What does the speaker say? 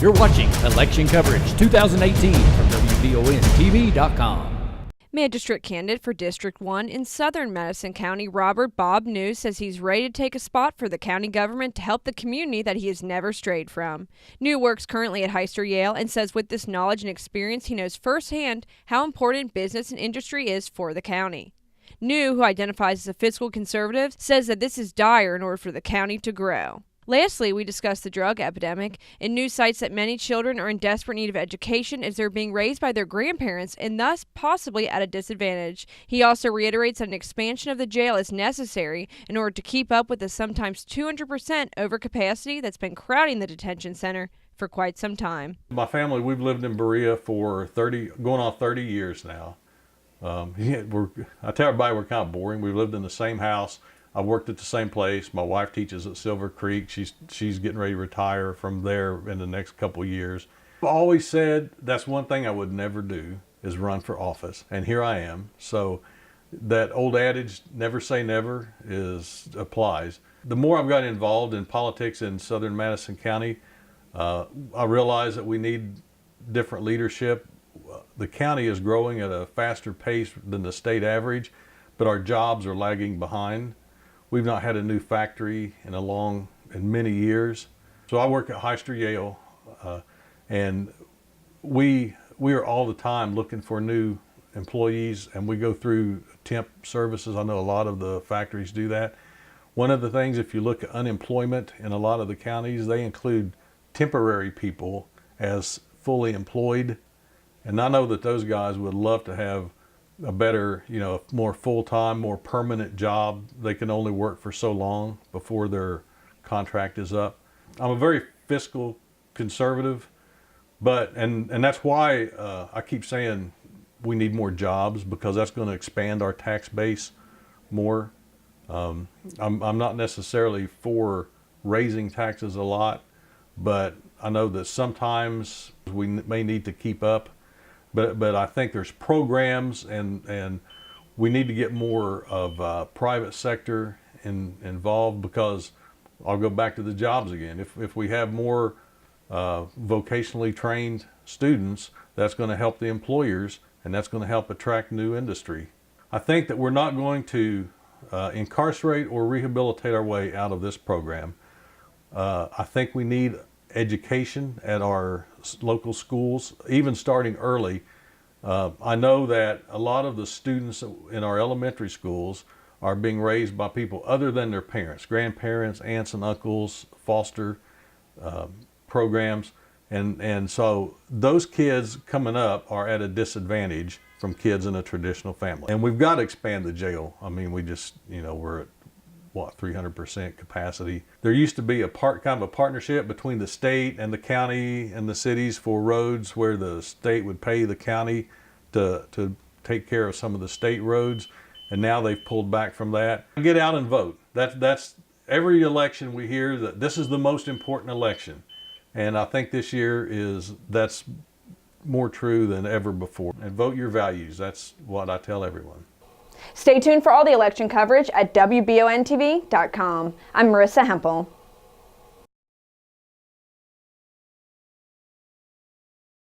You're watching Election Coverage 2018 from WBONTV.com. Magistrate candidate for District 1 in southern Madison County, Robert Bob New, says he's ready to take a spot for the county government to help the community that he has never strayed from. New works currently at Heister-Yale and says with this knowledge and experience, he knows firsthand how important business and industry is for the county. New, who identifies as a fiscal conservative, says that this is dire in order for the county to grow. Lastly, we discussed the drug epidemic, and New cites that many children are in desperate need of education as they're being raised by their grandparents and thus possibly at a disadvantage. He also reiterates that an expansion of the jail is necessary in order to keep up with the sometimes 200% overcapacity that's been crowding the detention center for quite some time. My family, we've lived in Berea for going on 30 years now. I tell everybody we're kind of boring. We've lived in the same house. I worked at the same place. My wife teaches at Silver Creek. She's getting ready to retire from there in the next couple of years. I've always said that's one thing I would never do is run for office, and here I am. So that old adage, never say never, applies. The more I've got involved in politics in southern Madison County, I realize that we need different leadership. The county is growing at a faster pace than the state average, but our jobs are lagging behind. We've not had a new factory in many years. So I work at Heister-Yale, and we are all the time looking for new employees, and we go through temp services. I know a lot of the factories do that. One of the things, if you look at unemployment in a lot of the counties, they include temporary people as fully employed. And I know that those guys would love to have a better, more full-time, more permanent job. They can only work for so long before their contract is up. I'm a very fiscal conservative, and that's why I keep saying we need more jobs, because that's going to expand our tax base more. I'm not necessarily for raising taxes a lot, but I know that sometimes we may need to keep up. But I think there's programs, and we need to get more of private sector involved, because I'll go back to the jobs again. If we have more vocationally trained students, that's going to help the employers, and that's going to help attract new industry. I think that we're not going to incarcerate or rehabilitate our way out of this program. I think we need education at our local schools, even starting early. I know that a lot of the students in our elementary schools are being raised by people other than their parents, grandparents, aunts and uncles, foster programs. And so those kids coming up are at a disadvantage from kids in a traditional family. And we've got to expand the jail. I mean, we're at 300% capacity. There used to be kind of a partnership between the state and the county and the cities for roads, where the state would pay the county to take care of some of the state roads, and now they've pulled back from that. Get out and vote. That's every election we hear that this is the most important election, and I think this year that's more true than ever before. And vote your values. That's what I tell everyone. Stay tuned for all the election coverage at WBONTV.com. I'm Marissa Hempel.